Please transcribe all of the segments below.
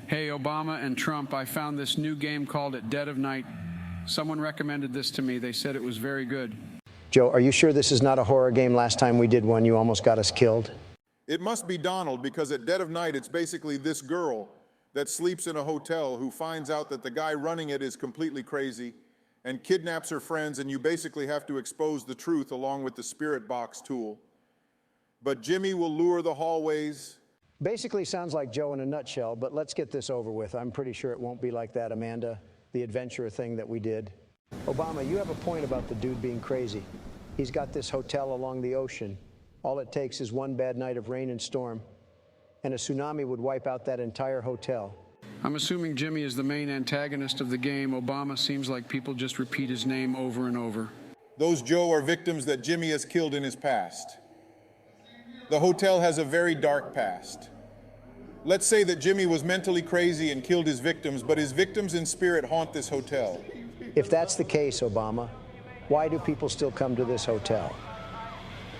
Hey, Obama and Trump, I found this new game called At Dead of Night. Someone recommended this to me. They said it was very good. Joe, are you sure this is not a horror game? Last time we did one, you almost got us killed. It must be Donald, because at dead of night, it's basically this girl that sleeps in a hotel who finds out that the guy running it is completely crazy and kidnaps her friends, and you basically have to expose the truth along with the spirit box tool. But Jimmy will lure the hallways. Basically sounds like Joe in a nutshell, but let's get this over with. I'm pretty sure it won't be like that, Amanda, the adventure thing that we did. Obama, you have a point about the dude being crazy. He's got this hotel along the ocean. All it takes is one bad night of rain and storm, and a tsunami would wipe out that entire hotel. I'm assuming Jimmy is the main antagonist of the game. Obama seems like people just repeat his name over and over. Those Joe are victims that Jimmy has killed in his past. The hotel has a very dark past. Let's say that Jimmy was mentally crazy and killed his victims, but his victims in spirit haunt this hotel. If that's the case, Obama, why do people still come to this hotel?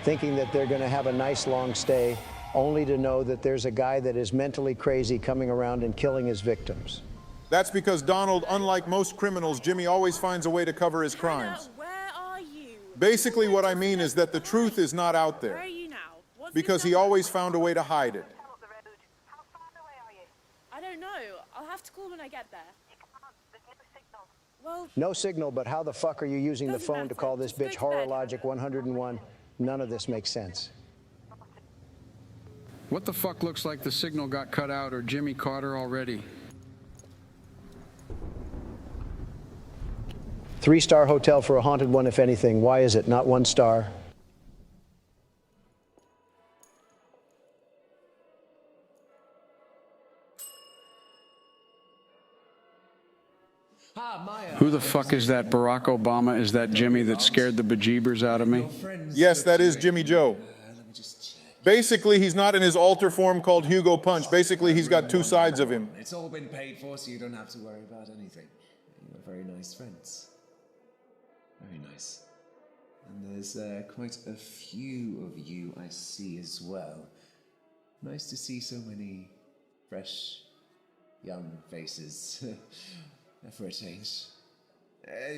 Thinking that they're going to have a nice long stay, only to know that there's a guy that is mentally crazy coming around and killing his victims. That's because Donald, unlike most criminals, Jimmy always finds a way to cover his crimes. Where are you? Basically, what I mean is that the truth is not out Where there, are you now? What's because this he number? always found a way to hide it. I don't know. I'll have to call when I get there. Well, No signal, but how the fuck are you using the Doesn't phone to matter. call this Just go bitch to Horror bed. Logic 101? None of this makes sense. What the fuck looks like the signal got cut out or Jimmy caught her already? 3-star hotel for a haunted one, if anything. Why is it not 1 star? Who the fuck is that? Barack Obama? Is that Jimmy that scared the bejeebers out of me? Yes, that is Jimmy Joe. Basically, he's not in his alter form called Hugo Punch. Basically, he's got two sides of him. It's all been paid for, so you don't have to worry about anything. You're very nice friends. Very nice. And there's quite a few of you I see as well. Nice to see so many fresh, young faces. For a change.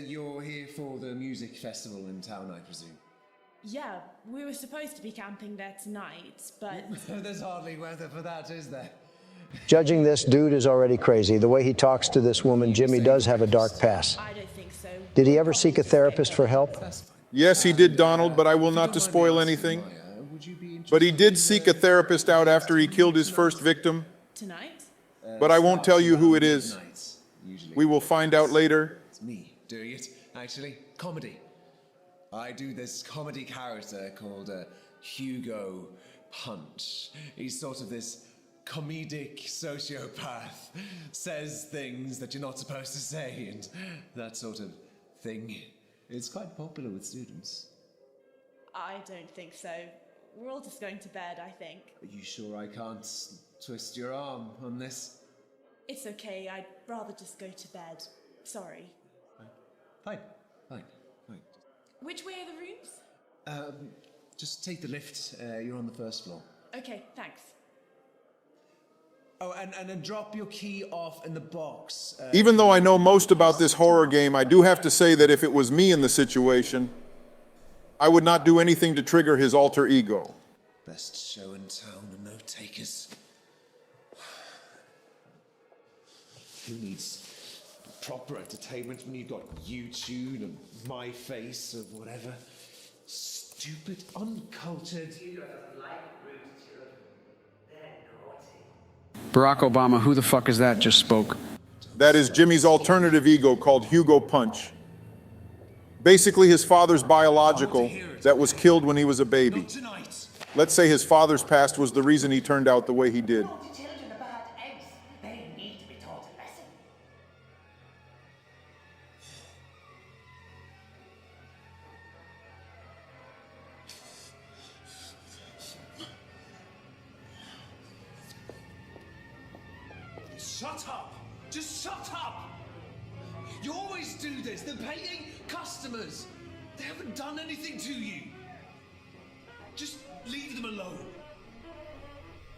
You're here for the music festival in town, I presume? yeah, we were supposed to be camping there tonight, but There's hardly weather for that, is there? Judging this, dude is already crazy. The way he talks to this woman, Jimmy does have a dark past. I don't think so. Did he ever seek a therapist for help? That's fine. Yes, he did, Donald, but I will not to spoil anything. Would you be interested? But he did seek a therapist out after he killed his first victim. Tonight? But I won't tell you who it is. Nights, usually. We will find out later. It's me doing it, actually. Comedy. I do this comedy character called Hugo Punch. He's sort of this comedic sociopath, says things that you're not supposed to say, and that sort of thing. It's quite popular with students. I don't think so. We're all just going to bed, I think. Are you sure I can't twist your arm on this? It's okay, I'd rather just go to bed. Sorry. Fine, fine, fine. Which way are the rooms? Just take the lift. You're on the first floor. Okay, thanks. Oh, and then drop your key off in the box. Even though I know most about this horror game, I do have to say that if it was me in the situation, I would not do anything to trigger his alter ego. Best show in town and no takers. Who needs proper entertainment when you've got YouTube and My Face or whatever? Stupid, uncultured. Barack Obama, who the fuck is that just spoke? That is Jimmy's alternative ego called Hugo Punch. Basically, his father's biological that was killed when he was a baby. Not tonight. Let's say his father's past was the reason he turned out the way he did. Naughty children are bad eggs. They need to be taught a lesson. Shut up! Just shut up! You always do this. They're paying customers. They haven't done anything to you. Just leave them alone.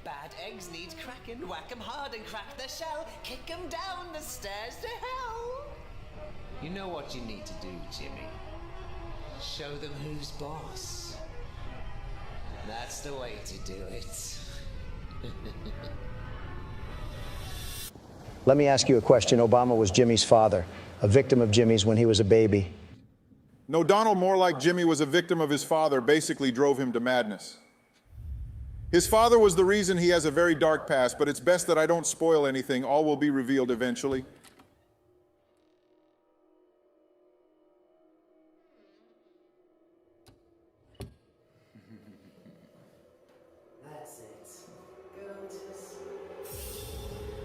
Bad eggs need cracking. Whack 'em hard and crack their shell. Kick 'em down the stairs to hell. You know what you need to do, Jimmy. Show them who's boss. That's the way to do it. Let me ask you a question. Obama was Jimmy's father, a victim of Jimmy's when he was a baby. No, Donald, more like Jimmy, was a victim of his father, basically drove him to madness. His father was the reason he has a very dark past, but it's best that I don't spoil anything. All will be revealed eventually.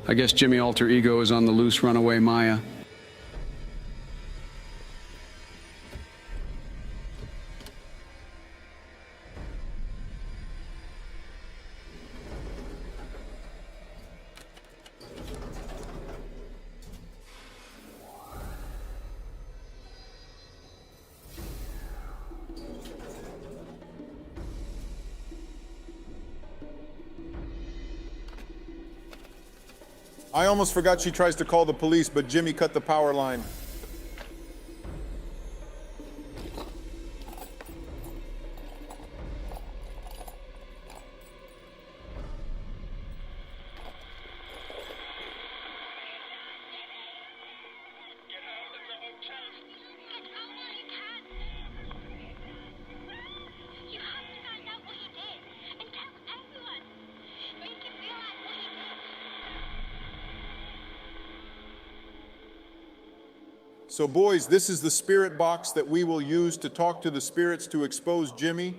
I guess Jimmy Alter Ego is on the loose, runaway Maya. I almost forgot she tries to call the police, but Jimmy cut the power line. So boys, this is the spirit box that we will use to talk to the spirits to expose Jimmy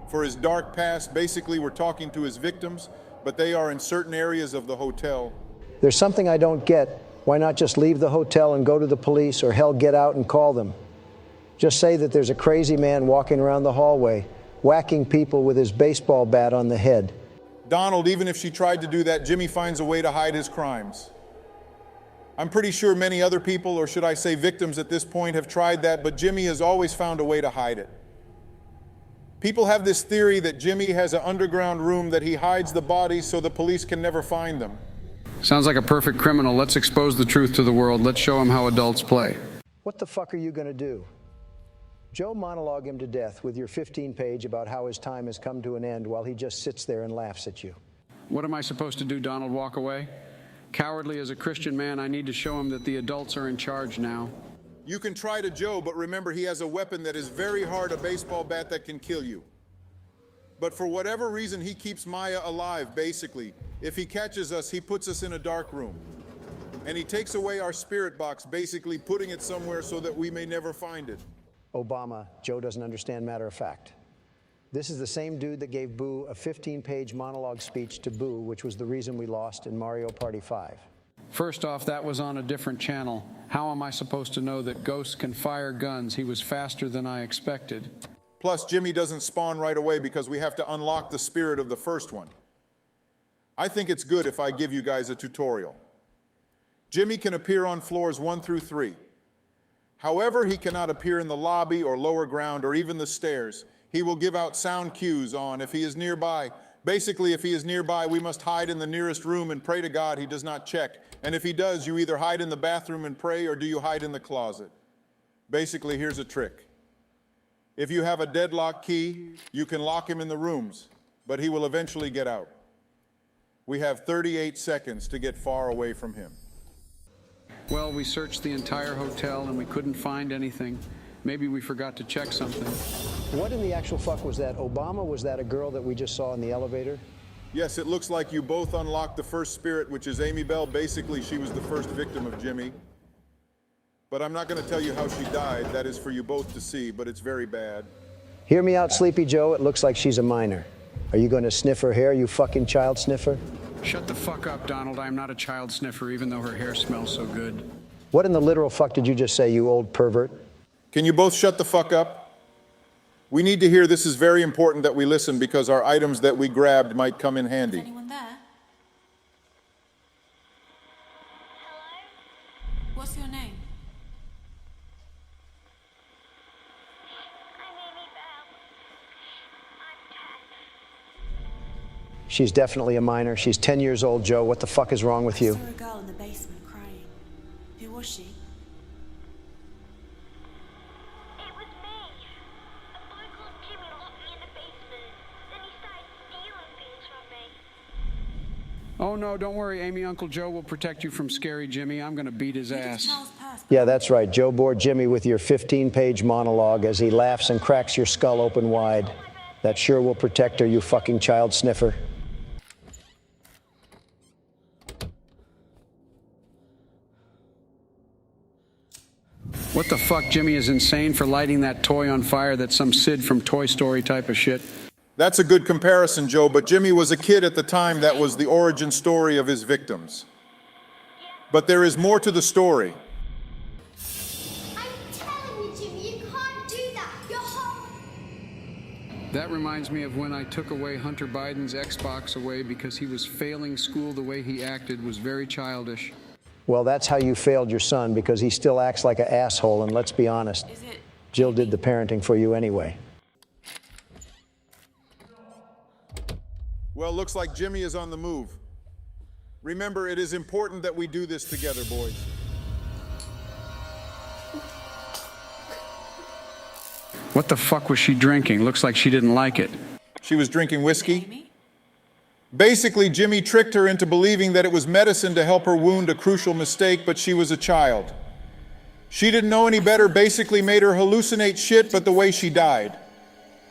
for his dark past. Basically, we're talking to his victims, but they are in certain areas of the hotel. There's something I don't get. Why not just leave the hotel and go to the police, or hell, get out and call them? Just say that there's a crazy man walking around the hallway, whacking people with his baseball bat on the head. Donald, even if she tried to do that, Jimmy finds a way to hide his crimes. I'm pretty sure many other people, or should I say victims at this point, have tried that, but Jimmy has always found a way to hide it. People have this theory that Jimmy has an underground room that he hides the bodies so the police can never find them. Sounds like a perfect criminal. Let's expose the truth to the world. Let's show him how adults play. What the fuck are you going to do? Joe monologue him to death with your 15-page about how his time has come to an end while he just sits there and laughs at you. What am I supposed to do, Donald? Walk away? Cowardly as a Christian man, I need to show him that the adults are in charge now. You can try to Joe, but remember he has a weapon that is very hard, a baseball bat that can kill you. But for whatever reason, he keeps Maya alive, basically. If he catches us, he puts us in a dark room. And he takes away our spirit box, basically putting it somewhere so that we may never find it. Obama, Joe doesn't understand matter of fact. This is the same dude that gave Boo a 15-page monologue speech to Boo, which was the reason we lost in Mario Party 5. First off, that was on a different channel. How am I supposed to know that ghosts can fire guns? He was faster than I expected. Plus, Jimmy doesn't spawn right away because we have to unlock the spirit of the first one. I think it's good if I give you guys a tutorial. Jimmy can appear on floors 1 through 3. However, he cannot appear in the lobby or lower ground or even the stairs. He will give out sound cues on if he is nearby. Basically, if he is nearby, we must hide in the nearest room and pray to God he does not check. And if he does, you either hide in the bathroom and pray, or do you hide in the closet? Basically, here's a trick. If you have a deadlock key, you can lock him in the rooms, but he will eventually get out. We have 38 seconds to get far away from him. Well, we searched the entire hotel and we couldn't find anything. Maybe we forgot to check something. What in the actual fuck was that? Obama, was that a girl that we just saw in the elevator? Yes, it looks like you both unlocked the first spirit, which is Amy Bell. Basically, she was the first victim of Jimmy. But I'm not going to tell you how she died. That is for you both to see, but it's very bad. Hear me out, Sleepy Joe. It looks like she's a minor. Are you going to sniff her hair, you fucking child sniffer? Shut the fuck up, Donald. I'm not a child sniffer, even though her hair smells so good. What in the literal fuck did you just say, you old pervert? Can you both shut the fuck up? We need to hear. This is very important that we listen because our items that we grabbed might come in handy. Is anyone there? Hello? What's your name? I'm Amy Bell. I'm 10. She's definitely a minor. She's 10 years old, Joe. What the fuck is wrong with you? I saw a girl in the basement crying. Who was she? It was me. A boy called Jimmy locked me in the basement. Then he started stealing things from me. Oh, no, don't worry, Amy. Uncle Joe will protect you from scary Jimmy. I'm going to beat his ass. Charles Purse. Yeah, that's right. Joe bored Jimmy with your 15-page monologue as he laughs and cracks your skull open wide. That sure will protect her, you fucking child sniffer. What the fuck? Jimmy is insane for lighting that toy on fire. That's some Sid from Toy Story type of shit. That's a good comparison, Joe, but Jimmy was a kid at the time. That was the origin story of his victims. But there is more to the story. I'm telling you, Jimmy, you can't do that. You're home. That reminds me of when I took away Hunter Biden's Xbox away because he was failing school. The way he acted was very childish. Well, that's how you failed your son, because he still acts like an asshole, and let's be honest, Is it? Jill did the parenting for you anyway. Well, looks like Jimmy is on the move. Remember, it is important that we do this together, boys. What the fuck was she drinking? Looks like she didn't like it. She was drinking whiskey. Amy? Basically, Jimmy tricked her into believing that it was medicine to help her wound a crucial mistake, but she was a child. She didn't know any better, basically made her hallucinate shit, but the way she died.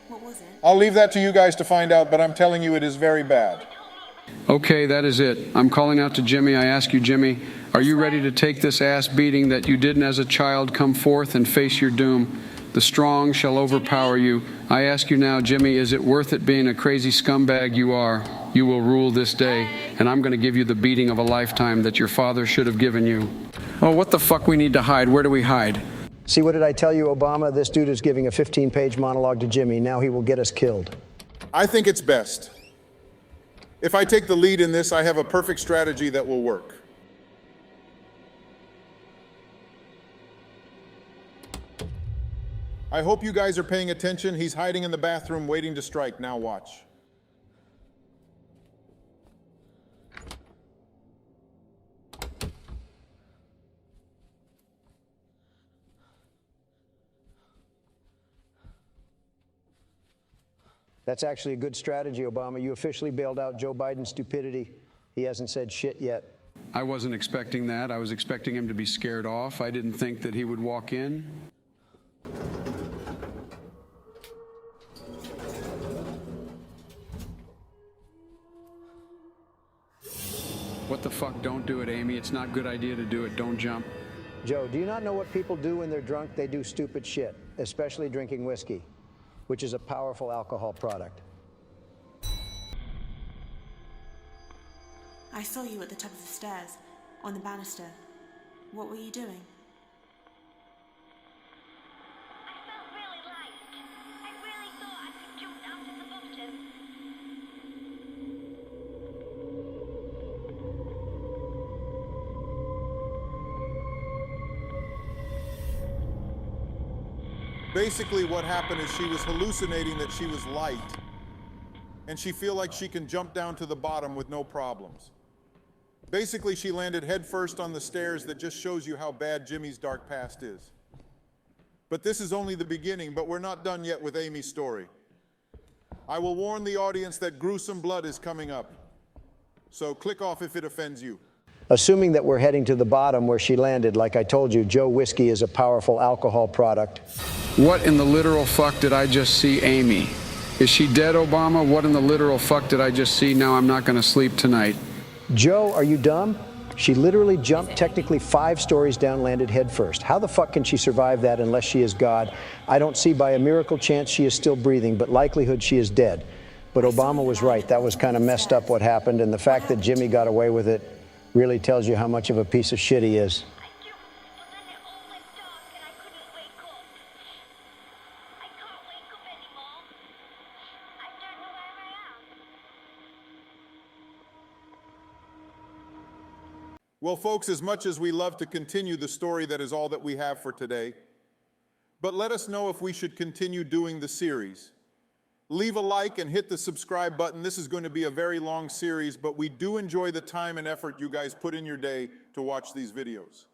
What was it? I'll leave that to you guys to find out, but I'm telling you it is very bad. Okay, that is it. I'm calling out to Jimmy. I ask you, Jimmy, are you ready to take this ass beating that you didn't as a child? Come forth and face your doom. The strong shall overpower you. I ask you now, Jimmy, is it worth it being a crazy scumbag you are? You will rule this day, and I'm going to give you the beating of a lifetime that your father should have given you. Oh, what the fuck we need to hide? Where do we hide? See, what did I tell you, Obama? This dude is giving a 15-page monologue to Jimmy. Now he will get us killed. I think it's best. If I take the lead in this, I have a perfect strategy that will work. I hope you guys are paying attention. He's hiding in the bathroom waiting to strike. Now watch. That's actually a good strategy, Obama. You officially bailed out Joe Biden's stupidity. He hasn't said shit yet. I wasn't expecting that. I was expecting him to be scared off. I didn't think that he would walk in. What the fuck? Don't do it, Amy. It's not a good idea to do it. Don't jump. Joe, do you not know what people do when they're drunk? They do stupid shit, especially drinking whiskey, which is a powerful alcohol product. I saw you at the top of the stairs, on the banister. What were you doing? I felt really light. I really thought I could jump down to the bottom. Basically, what happened is she was hallucinating that she was light, and she feel like she can jump down to the bottom with no problems. Basically, she landed headfirst on the stairs. That just shows you how bad Jimmy's dark past is. But this is only the beginning, but we're not done yet with Amy's story. I will warn the audience that gruesome blood is coming up. So click off if it offends you. Assuming that we're heading to the bottom where she landed, like I told you, Joe whiskey is a powerful alcohol product. What in the literal fuck did I just see, Amy? Is she dead, Obama? What in the literal fuck did I just see? Now I'm not going to sleep tonight. Joe, are you dumb? She literally jumped technically 5 stories down, landed head first. How the fuck can she survive that unless she is God? I don't see by a miracle chance she is still breathing, but likelihood she is dead. But Obama was right. That was kind of messed up what happened, and the fact that Jimmy got away with it really tells you how much of a piece of shit he is. I jumped, but then it all went dark and I couldn't wake up. I can't wake up anymore. I don't know where I am. Well, folks, as much as we love to continue the story, that is all that we have for today. But let us know if we should continue doing the series. leave a like and hit the subscribe button. This is going to be a very long series, but we do enjoy the time and effort you guys put in your day to watch these videos.